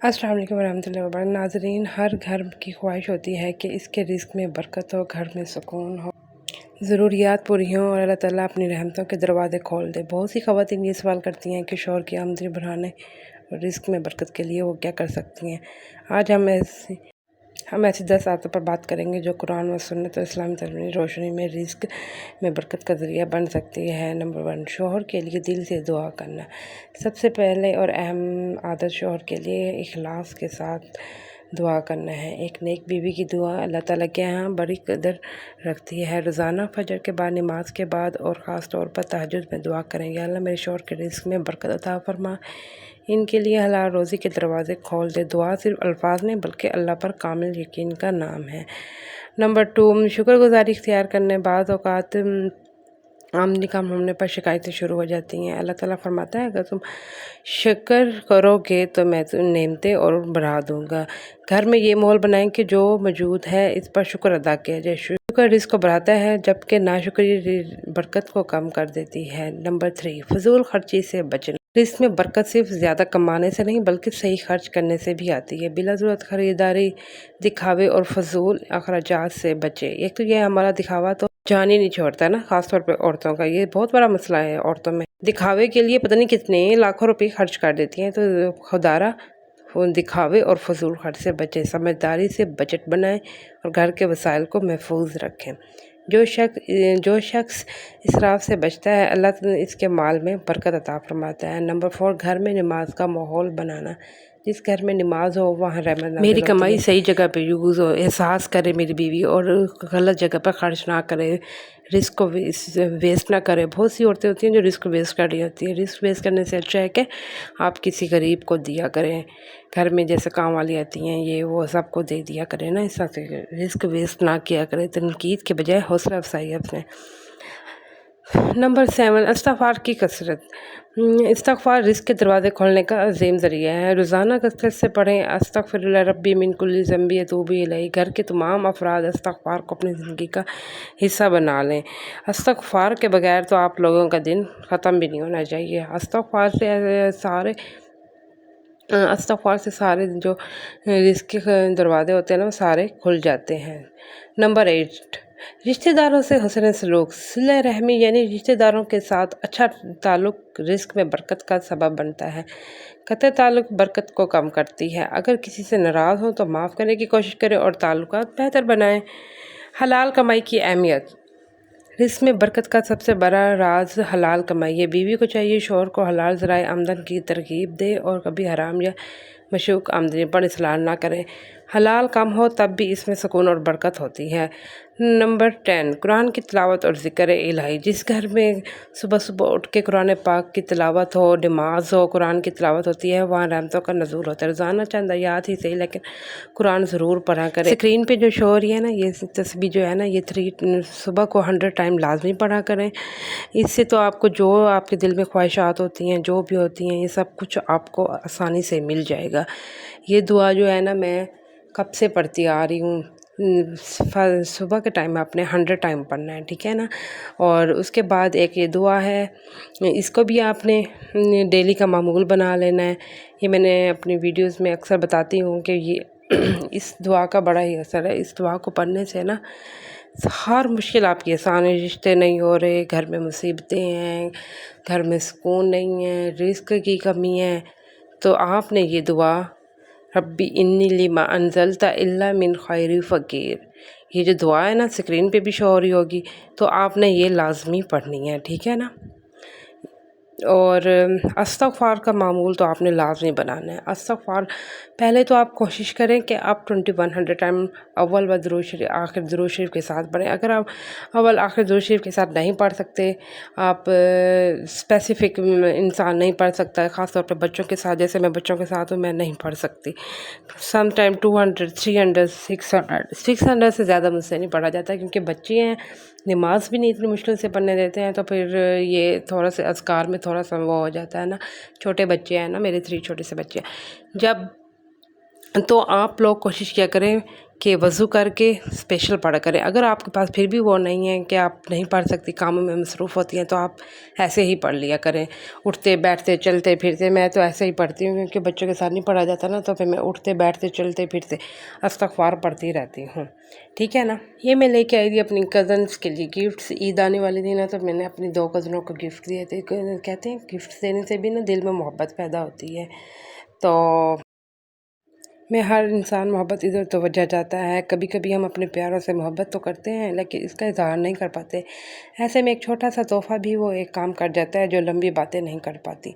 السلام علیکم ورحمۃ اللہ وبرکاتہ۔ ناظرین، ہر گھر کی خواہش ہوتی ہے کہ اس کے رزق میں برکت ہو، گھر میں سکون ہو، ضروریات پوری ہوں اور اللہ تعالیٰ اپنی رحمتوں کے دروازے کھول دے۔ بہت سی خواتین یہ سوال کرتی ہیں کہ شوہر کی آمدنی بڑھانے اور رزق میں برکت کے لیے وہ کیا کر سکتی ہیں۔ آج ہم ایسی 10 عادتوں پر بات کریں گے جو قرآن و سنت اور اسلامی تعلیمی روشنی میں رزق میں برکت کا ذریعہ بن سکتی ہے۔ نمبر 1، شوہر کے لیے دل سے دعا کرنا۔ سب سے پہلے اور اہم عادت شوہر کے لیے اخلاص کے ساتھ دعا کرنا ہے۔ ایک نیک بیوی کی دعا اللہ تعالیٰ کے ہاں بڑی قدر رکھتی ہے۔ روزانہ فجر کے بعد، نماز کے بعد اور خاص طور پر تہجد میں دعا کریں گے، اللہ میرے شوہر کے رزق میں برکت عطا فرما، ان کے لیے حلال روزی کے دروازے کھول دے۔ دعا صرف الفاظ نہیں بلکہ اللہ پر کامل یقین کا نام ہے۔ نمبر 2، شکر گزاری اختیار کرنے۔ بعض اوقات آمدنی کم ہونے پر شکایتیں شروع ہو جاتی ہیں۔ اللہ تعالیٰ فرماتا ہے اگر تم شکر کرو گے تو میں نعمتیں اور بڑھا دوں گا۔ گھر میں یہ ماحول بنائیں کہ جو موجود ہے اس پر شکر ادا کیا جائے۔ شکر رزق کو بڑھاتا ہے جبکہ ناشکری برکت کو کم کر دیتی ہے۔ نمبر 3، فضول خرچی سے بچنا۔ رزق میں برکت صرف زیادہ کمانے سے نہیں بلکہ صحیح خرچ کرنے سے بھی آتی ہے۔ بلا ضرورت خریداری، دکھاوے اور فضول اخراجات سے بچے۔ ایک تو یہ ہمارا دکھاوا تو جان ہی نہیں چھوڑتا ہے نا، خاص طور پہ عورتوں کا یہ بہت بڑا مسئلہ ہے۔ عورتوں میں دکھاوے کے لیے پتہ نہیں کتنے لاکھوں روپے خرچ کر دیتی ہیں، تو خدارہ دکھاوے اور فضول خرچ سے بچیں، سمجھداری سے بجٹ بنائیں اور گھر کے وسائل کو محفوظ رکھیں۔ جو شخص اسراف سے بچتا ہے اللہ تعالیٰ اس کے مال میں برکت عطا فرماتا ہے۔ نمبر 4، گھر میں نماز کا ماحول بنانا۔ جس گھر میں نماز ہو وہاں رحمت نازل ہوتی ہے۔ میری کمائی صحیح جگہ پہ یوز ہو، احساس کرے میری بیوی، اور غلط جگہ پر خرچ نہ کرے، رزق کو ویسٹ نہ کرے۔ بہت سی عورتیں ہوتی ہیں جو رزق ویسٹ کر رہی ہوتی ہیں۔ رزق ویسٹ کرنے سے اچھا ہے کہ آپ کسی غریب کو دیا کریں، گھر میں جیسے کام والی آتی ہیں یہ وہ سب کو دے دیا کریں نا، اس طرح سے رزق ویسٹ نہ کیا کرے، تنقید کے بجائے حوصلہ افزائی اپنے۔ نمبر 7، استغفار کی کثرت۔ استغفار رزق کے دروازے کھولنے کا عظیم ذریعہ ہے۔ روزانہ کثرت سے پڑھیں استغفر اللہ ربی من کل ذنب اتوب الیہ۔ گھر کے تمام افراد استغفار کو اپنی زندگی کا حصہ بنا لیں۔ استغفار کے بغیر تو آپ لوگوں کا دن ختم بھی نہیں ہونا چاہیے۔ استغفار سے سارے جو رزق کے دروازے ہوتے ہیں نا وہ سارے کھل جاتے ہیں۔ نمبر 8، رشتہ داروں سے حسن سلوک۔ صلہ رحمی یعنی رشتہ داروں کے ساتھ اچھا تعلق رزق میں برکت کا سبب بنتا ہے۔ قطع تعلق برکت کو کم کرتی ہے۔ اگر کسی سے ناراض ہوں تو معاف کرنے کی کوشش کریں اور تعلقات بہتر بنائیں۔ حلال کمائی کی اہمیت۔ رزق میں برکت کا سب سے بڑا راز حلال کمائی ہے۔ بیوی کو چاہیے شوہر کو حلال ذرائع آمدن کی ترغیب دے اور کبھی حرام یا مشکوک آمدنی پر اصرار نہ کرے۔ حلال کم ہو تب بھی اس میں سکون اور برکت ہوتی ہے۔ نمبر 10، قرآن کی تلاوت اور ذکر الہی۔ جس گھر میں صبح صبح اٹھ کے قرآن پاک کی تلاوت ہو، نماز ہو، قرآن کی تلاوت ہوتی ہے، وہاں رحمتوں کا نزول ہوتا ہے۔ روزانہ چند آیات ہی صحیح لیکن قرآن ضرور پڑھا کرے۔ اسکرین پہ جو شو ہو رہی ہے نا یہ تسبیح جو ہے نا یہ 3 صبح کو 100 ٹائم لازمی پڑھا کریں۔ اس سے تو آپ کو جو آپ کے دل میں خواہشات ہوتی ہیں جو بھی ہوتی ہیں یہ سب کچھ آپ کو آسانی سے مل جائے گا۔ یہ دعا جو ہے نا میں کب سے پڑھتی آ رہی ہوں، صبح کے ٹائم میں آپ نے 100 ٹائم پڑھنا ہے، ٹھیک ہے نا۔ اور اس کے بعد ایک یہ دعا ہے، اس کو بھی آپ نے ڈیلی کا معمول بنا لینا ہے۔ یہ میں نے اپنی ویڈیوز میں اکثر بتاتی ہوں کہ یہ اس دعا کا بڑا ہی اثر ہے۔ اس دعا کو پڑھنے سے نا ہر مشکل آپ کی آسان ہے، رشتے نہیں ہو رہے، گھر میں مصیبتیں ہیں، گھر میں سکون نہیں ہے، رزق کی کمی ہے، تو آپ نے یہ دعا ربی انی لما انزلت الا من خیر فقیر، یہ جو دعا ہے نا اسکرین پہ بھی شو ہو رہی ہوگی، تو آپ نے یہ لازمی پڑھنی ہے، ٹھیک ہے نا۔ اور استغفار کا معمول تو آپ نے لازمی بنانا ہے۔ استغفار پہلے تو آپ کوشش کریں کہ آپ 2100 ٹائم اول و درود شریف آخر درود شریف کے ساتھ پڑھیں۔ اگر آپ اول آخر درود شریف کے ساتھ نہیں پڑھ سکتے، آپ اسپیسیفک انسان نہیں پڑھ سکتا ہے، خاص طور پہ بچوں کے ساتھ، جیسے میں بچوں کے ساتھ ہوں میں نہیں پڑھ سکتی، سم ٹائم 200 300 600 سے زیادہ مجھ سے نہیں پڑھا جاتا کیونکہ بچے ہیں، نماز بھی نہیں اتنی مشکل سے پڑھنے دیتے ہیں، تو پھر یہ تھوڑا سا اذکار میں تھوڑا سا وہ ہو جاتا ہے نا، چھوٹے بچے ہیں نا، میرے 3 چھوٹے سے بچے ہیں۔ جب تو آپ لوگ کوشش کیا کریں کہ وضو کر کے اسپیشل پڑھا کریں۔ اگر آپ کے پاس پھر بھی وہ نہیں ہے کہ آپ نہیں پڑھ سکتی، کاموں میں مصروف ہوتی ہیں، تو آپ ایسے ہی پڑھ لیا کریں، اٹھتے بیٹھتے چلتے پھرتے۔ میں تو ایسے ہی پڑھتی ہوں کیونکہ بچوں کے ساتھ نہیں پڑھا جاتا نا، تو پھر میں اٹھتے بیٹھتے چلتے پھرتے استغفار پڑھتی رہتی ہوں، ٹھیک ہے نا۔ یہ میں لے کے آئی تھی اپنی کزنس کے لیے گفٹس، عید آنے والی تھی نا، تو میں نے اپنی 2 کزنوں کو گفٹ دیے تھے۔ کہتے ہیں گفٹ دینے سے بھی نا دل میں محبت پیدا ہوتی ہے، تو میں ہر انسان محبت ادھر توجہ جاتا ہے۔ کبھی کبھی ہم اپنے پیاروں سے محبت تو کرتے ہیں لیکن اس کا اظہار نہیں کر پاتے، ایسے میں ایک چھوٹا سا تحفہ بھی وہ ایک کام کر جاتا ہے جو لمبی باتیں نہیں کر پاتی۔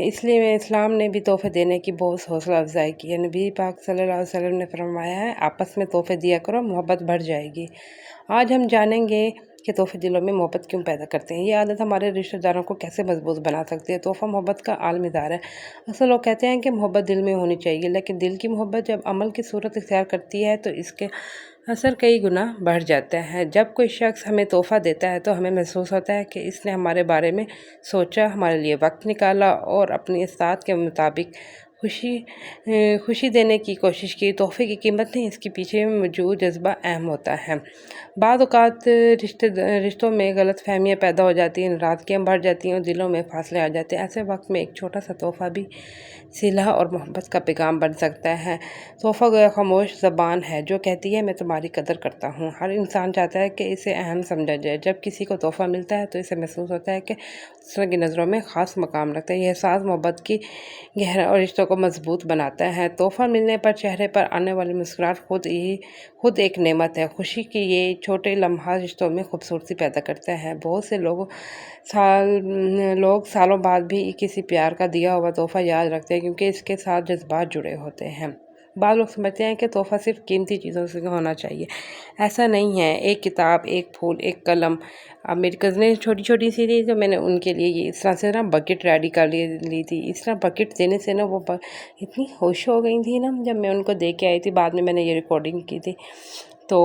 اس لیے اسلام نے بھی تحفے دینے کی بہت حوصلہ افزائی کی ہے۔ نبی پاک صلی اللہ علیہ وسلم نے فرمایا ہے، آپس میں تحفے دیا کرو، محبت بڑھ جائے گی۔ آج ہم جانیں گے کہ تحفے دلوں میں محبت کیوں پیدا کرتے ہیں، یہ عادت ہمارے رشتہ داروں کو کیسے مضبوط بنا سکتی ہے۔ تحفہ محبت کا عالمی اظہار ہے۔ اکثر لوگ کہتے ہیں کہ محبت دل میں ہونی چاہیے، لیکن دل کی محبت جب عمل کی صورت اختیار کرتی ہے تو اس کے اثر کئی گنا بڑھ جاتا ہے۔ جب کوئی شخص ہمیں تحفہ دیتا ہے تو ہمیں محسوس ہوتا ہے کہ اس نے ہمارے بارے میں سوچا، ہمارے لیے وقت نکالا اور اپنی استطاعت کے مطابق خوشی دینے کی کوشش کی۔ تحفے کی قیمت نہیں، اس کے پیچھے موجود جذبہ اہم ہوتا ہے۔ بعض اوقات رشتوں میں غلط فہمیاں پیدا ہو جاتی ہیں، ناراضگیاں بڑھ جاتی ہیں اور دلوں میں فاصلے آ جاتے ہیں۔ ایسے وقت میں ایک چھوٹا سا تحفہ بھی صلح اور محبت کا پیغام بن سکتا ہے۔ تحفہ گویا خاموش زبان ہے جو کہتی ہے میں تمہاری قدر کرتا ہوں۔ ہر انسان چاہتا ہے کہ اسے اہم سمجھا جائے۔ جب کسی کو تحفہ ملتا ہے تو اسے محسوس ہوتا ہے کہ دوسروں کی نظروں میں خاص مقام رکھتا ہے۔ یہ احساس محبت کی گہرائی اور رشتوں کو مضبوط بناتا ہے۔ تحفہ ملنے پر چہرے پر آنے والی مسکراہٹ خود ایک نعمت ہے۔ خوشی کی یہ چھوٹے لمحات رشتوں میں خوبصورتی پیدا کرتا ہے۔ بہت سے لوگ سالوں بعد بھی کسی پیار کا دیا ہوا تحفہ یاد رکھتے ہیں کیونکہ اس کے ساتھ جذبات جڑے ہوتے ہیں۔ بعض لوگ سمجھتے ہیں کہ تحفہ صرف قیمتی چیزوں سے ہونا چاہیے، ایسا نہیں ہے۔ ایک کتاب، ایک پھول، ایک قلم۔ اب میری کزنیں چھوٹی چھوٹی سی تھی تو میں نے ان کے لیے یہ اس طرح سے نا بکٹ ریڈی کر لی تھی۔ اس طرح بکٹ دینے سے نا وہ اتنی خوش ہو گئی تھی نا جب میں ان کو دے کے آئی تھی۔ بعد میں نے یہ ریکارڈنگ کی تھی تو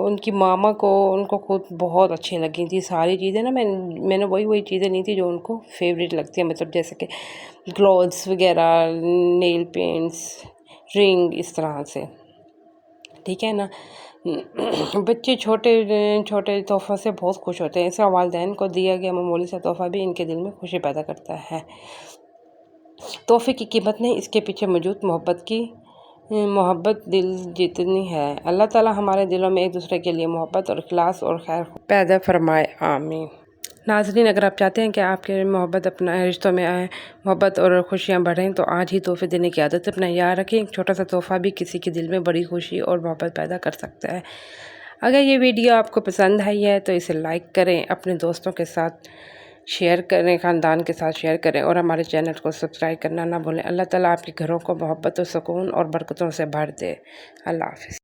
ان کی ماما کو ان کو خود بہت اچھی لگی تھی ساری چیزیں نا۔ میں نے وہی چیزیں لی تھی جو ان کو فیوریٹ لگتی ہیں، مطلب جیسے کہ گلوز وغیرہ، نیل پینٹس، رنگ، اس طرح سے، ٹھیک ہے نا۔ بچے چھوٹے تحفوں سے بہت خوش ہوتے ہیں، اس طرح والدین کو دیا گیا معمولی سا تحفہ بھی ان کے دل میں خوشی پیدا کرتا ہے۔ تحفے کی قیمت نہیں، اس کے پیچھے موجود محبت دل جتنی ہے۔ اللہ تعالیٰ ہمارے دلوں میں ایک دوسرے کے لیے محبت اور اخلاص اور خیر پیدا فرمائے، آمین۔ ناظرین، اگر آپ چاہتے ہیں کہ آپ کے رشتوں میں محبت اور خوشیاں بڑھیں تو آج ہی تحفے دینے کی عادت اپنائیں۔ یاد رکھیں، ایک چھوٹا سا تحفہ بھی کسی کے دل میں بڑی خوشی اور محبت پیدا کر سکتا ہے۔ اگر یہ ویڈیو آپ کو پسند آئی ہے تو اسے لائک کریں، اپنے دوستوں کے ساتھ شیئر کریں، خاندان کے ساتھ شیئر کریں اور ہمارے چینل کو سبسکرائب کرنا نہ بھولیں۔ اللہ تعالیٰ آپ کے گھروں کو محبت و سکون اور برکتوں سے بھر دے۔ اللہ حافظ۔